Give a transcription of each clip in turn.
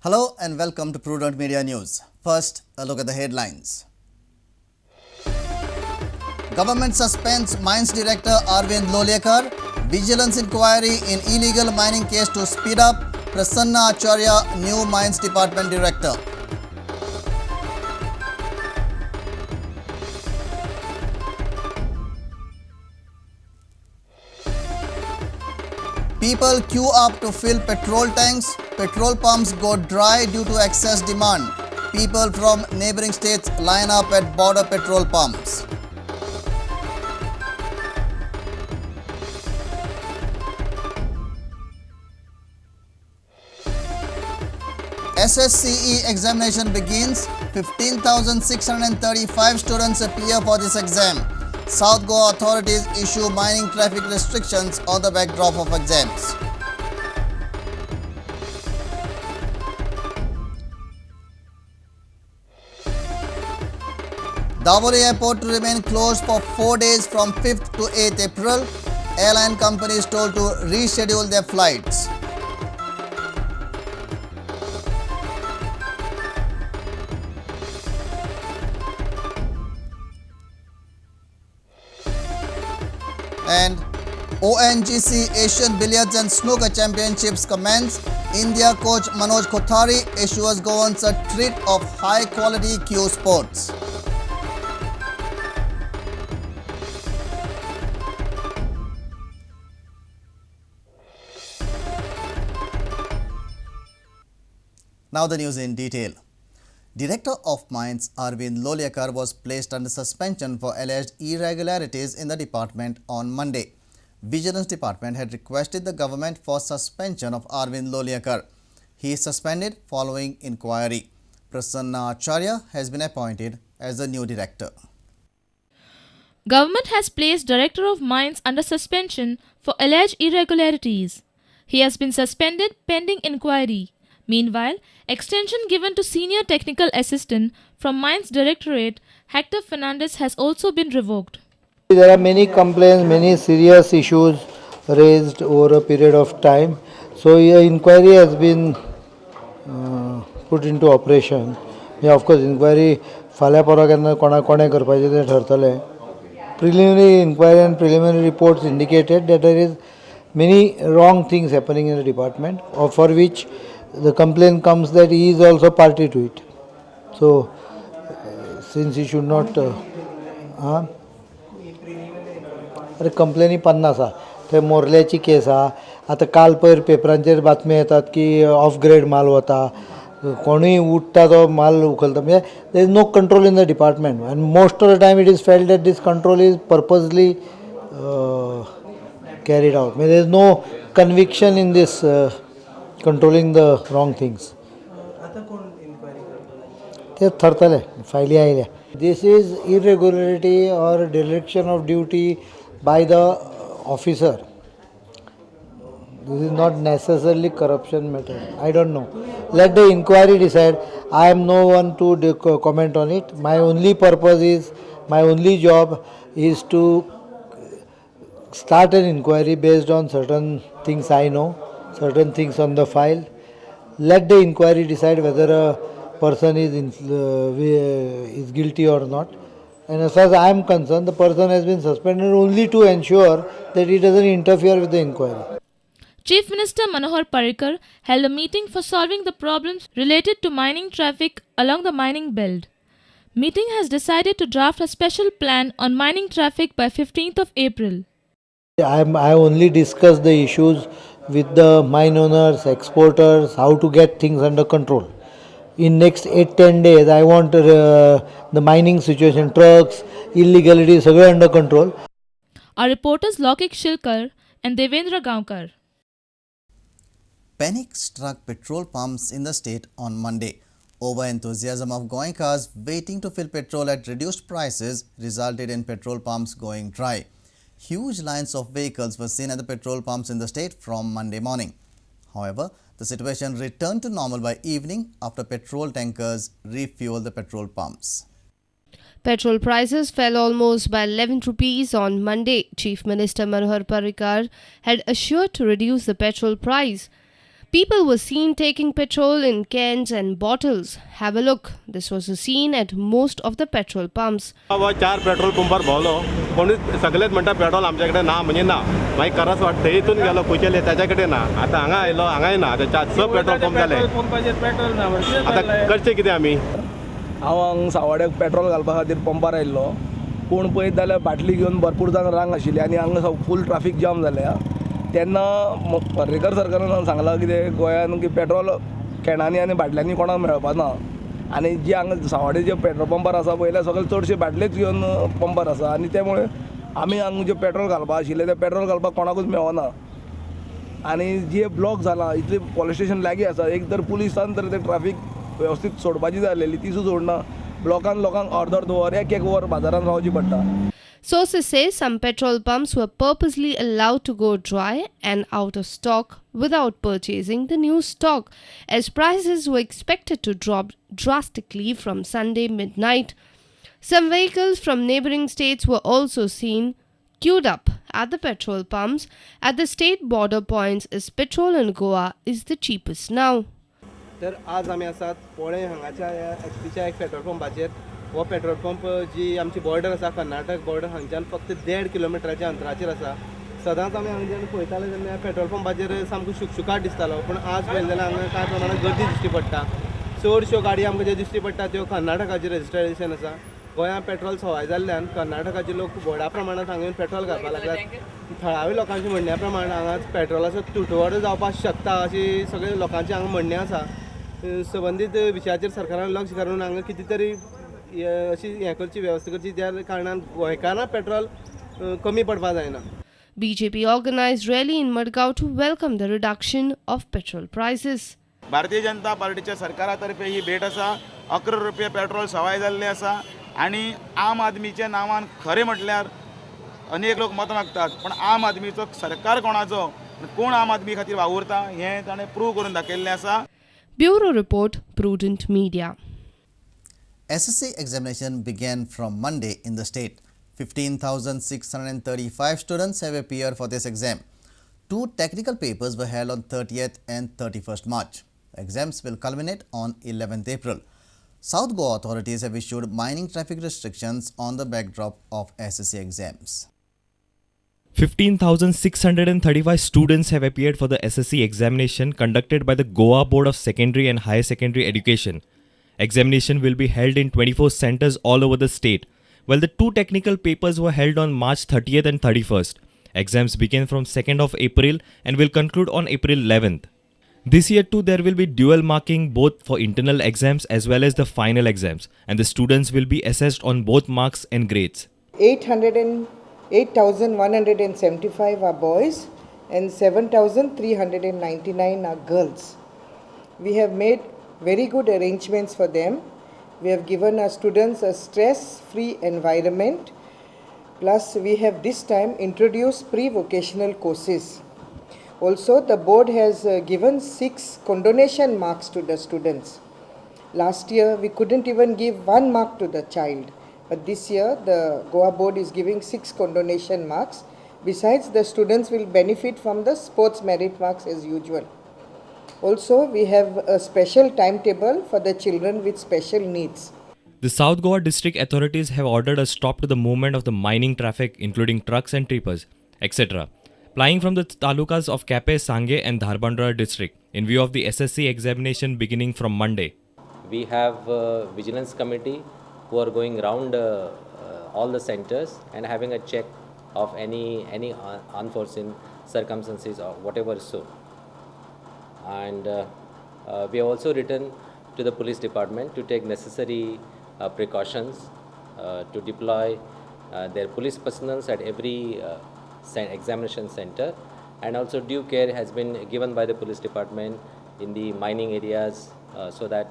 Hello and welcome to Prudent Media News. First, a look at the headlines. Government suspends Mines Director Arvind Lolekar. Vigilance inquiry in illegal mining case to speed up. Prasanna Acharya, new Mines Department Director. People queue up to fill petrol tanks. Petrol pumps go dry due to excess demand. People from neighboring states line up at border petrol pumps. SSCE examination begins. 15,635 students appear for this exam. South Goa authorities issue mining traffic restrictions on the backdrop of exams. Davoli Airport to remain closed for 4 days from 5th to 8th April. Airline companies told to reschedule their flights. And ONGC Asian Billiards and Snooker Championships commence. India coach Manoj Kothari assures Goans a treat of high-quality Q sports. Now the news in detail. Director of Mines Arvind Lolekar was placed under suspension for alleged irregularities in the department on Monday. Vigilance Department had requested the government for suspension of Arvind Lolekar. He is suspended following inquiry. Prasanna Acharya has been appointed as the new director. Government has placed Director of Mines under suspension for alleged irregularities. He has been suspended pending inquiry. Meanwhile, extension given to Senior Technical Assistant from Mines Directorate, Hector Fernandez, has also been revoked. There are many complaints, many serious issues raised over a period of time. So, inquiry has been put into operation. Of course, inquiry फाल्या परा केन्ना कोणे करपाचें तें ठरतलें. Preliminary inquiry and preliminary reports indicated that there is many wrong things happening in the department, for which the complaint comes that he is also party to it. So, since he should not, कंप्लेनी 50 आसा ते मोरल्याची case आहा. आतां काल पयर पेपरांचेर बातमी येतात की of grade माल वता, कोणूय उठता तो माल उखलता. म्हणजे there is no control in the department and most of the time it is felt that this control is purposely carried out. There is no conviction in this controlling the wrong things. ते ठरतले फायली आयल्या. This is irregularity or dereliction of duty by the officer. This is not necessarily corruption matter. I don't know. Let the inquiry decide. I am no one to comment on it. My only purpose is, my only job is to start an inquiry based on certain things I know, certain things on the file. Let the inquiry decide whether a person is guilty or not. And as far as I am concerned, the person has been suspended only to ensure that he doesn't interfere with the inquiry. Chief Minister Manohar Parrikar held a meeting for solving the problems related to mining traffic along the mining belt. Meeting has decided to draft a special plan on mining traffic by 15th of April. I only discuss the issues with the mine owners, exporters, how to get things under control. In next 8-10 days, I want the mining situation, trucks, illegality, सगळे under control. Our reporters Lokik Shilkar and Devendra Gaonkar. Panic struck petrol pumps in the state on Monday. Over-enthusiasm of Goenkas waiting to fill petrol at reduced prices resulted in petrol pumps going dry. Huge lines of vehicles were seen at the petrol pumps in the state from Monday morning. However, the situation returned to normal by evening after petrol tankers refueled the petrol pumps. Petrol prices fell almost by 11 rupees on Monday. Chief Minister Manohar Parrikar had assured to reduce the petrol price. People were seen taking petrol in cans and bottles. Have a look. This was the scene at most of the petrol pumps. हो 4 petrol पंपार भोवलो कोणी सगळेच म्हणटा petrol आमचे कडेन ना म्हणजे ना मागीर करस वाटता हितून गेलो खुंचेले ताच्या कडेन ना आतां हांगा आयलो हांगाय ना आतां 4 पेट्रोल पंप जाले आतां करचें कितें आमी हांव हांगा सावड्याक पेट्रोल घालपा खातीर पंपार आयिल्लो पूण पळयत जाल्यार बाटली घेवन भरपूर जाण रांग आशिल्ली आनी हांगा फूल ट्राफीक जाम जाल्या तेन्ना पर्रेकर सरकारान सांगलां कितें गोंयान की पेट्रोल कॅनांनी आनी बाटल्यांनी कोणाक मेळपाना आनी जे हांगा सावड्डे जे पेट्रोल पंपार आसा पळयल्यार सगळे चडशे बाटलेच घेवन पंपार आसा आनी त्यामुळे आमी हांगा जे पेट्रोल घालपा आशिल्ले ते पेट्रोल घालपाक कोणाकूच मेळना आनी जे ब्लॉक जाला इतले पुलीस स्टेशन लागीं आसा एक तर पुलिसान तर ते ट्राफीक वेवस्थीत सोडपाची जाय आसलेली ती सुद्दां सोडना ब्लॉकान लोकांक अर्द अर्द वर एक वर बाजारान रावची पडटा. Sources say some petrol pumps were purposely allowed to go dry and out of stock without purchasing the new stock, as prices were expected to drop drastically from Sunday midnight. Some vehicles from neighboring states were also seen queued up at the petrol pumps at the state border points, as petrol in Goa is the cheapest now. तर आज आमी आसात पोळे हांगाच्या एचपीच्या एक petrol पंपाचेर. हो petrol pump जी आमची border आसा कर्नाटक बॉर्डर हांगच्यान फक्त 1.5 किलोमिटराच्या अंतराचेर आसा. सदांच आमी हांगा जेन्ना पळयताले तेन्ना पेट्रोल पंपाचेर सामको शुकशुकाट दिसतालो पूण आज पळयलें जाल्यार हांगा कांय प्रमाणात गर्दी दिश्टी पडटा. चडश्यो गाडयो आमकां ज्यो दिश्टी पडटा त्यो कर्नाटकाचें रजिस्ट्रेशन आसा. गोंयांत पेट्रोल सवाय जाल्ल्यान कर्नाटकाचे लोक व्हडा प्रमाणांत हांगा येवन पेट्रोल घालपाक लागल्यात. थळाव्या लोकांच्या म्हणण्या प्रमाण हांगा पेट्रोलाचो तुटवडो जावपाक शकता अशी सगळे लोकांचें हांगा म्हणणें आसा. संबंदीत विशयाचेर सरकारान लक्ष घालून हांगा कितें तरी अशी हें करची वेवस्था करची ज्या कारणान गोंयकारांक पेट्रोल कमी पडपाक जायना. BJP organized rally in Madgaon to welcome the reduction of petrol prices. Bharatiya Janata पार्टीच्या सरकारा तर्फे ही भेट आसा. 11 रुपये पेट्रोल सवाय जाल्लें आसा आनी आम आदमीच्या नांवान खरें म्हटल्यार अनेक लोक मत मागतात पण आम आदमीचो सरकार कोणाचो कोण आम आदमी खातीर वावुरता हें ताणें प्रूव करून दाखयल्लें आसा. Bureau Report, Prudent Media. SSC examination began from Monday in the state. 15,635 students have appeared for this exam. 2 technical papers were held on 30th and 31st March. Exams will culminate on 11th April. South Goa authorities have issued mining traffic restrictions on the backdrop of SSC exams. 15,635 students have appeared for the SSC examination conducted by the Goa Board of Secondary and Higher Secondary Education. Examination will be held in 24 centers all over the state, while the 2 technical papers were held on March 30th and 31st. Exams begin from 2nd of April and will conclude on April 11th. This year too there will be dual marking both for internal exams as well as the final exams, and the students will be assessed on both marks and grades. 8,175 are boys and 7,399 are girls. We have made very good arrangements for them. We have given our students a stress-free environment. Plus, we have this time introduced pre-vocational courses. Also, the board has given 6 condonation marks to the students. Last year, we couldn't even give 1 mark to the child. But this year, the Goa board is giving 6 condonation marks. Besides, the students will benefit from the sports merit marks as usual. Also, we have a special timetable for the children with special needs. The South Goa district authorities have ordered a stop to the movement of the mining traffic, including trucks and tippers, etc., plying from the talukas of Kape, Sangye and Dharbandra district in view of the SSC examination beginning from Monday. We have a vigilance committee who are going around all the centers and having a check of any unforeseen circumstances or whatever so. And we have also written to the police department to take necessary precautions to deploy their police personnel at every examination center, and also due care has been given by the police department in the mining areas so that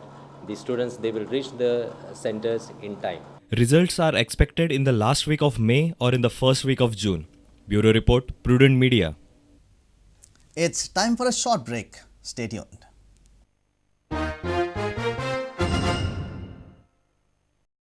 the students, they will reach the centers in time. Results are expected in the last week of May or in the first week of June. Bureau Report, Prudent Media. It's time for a short break. Stay tuned.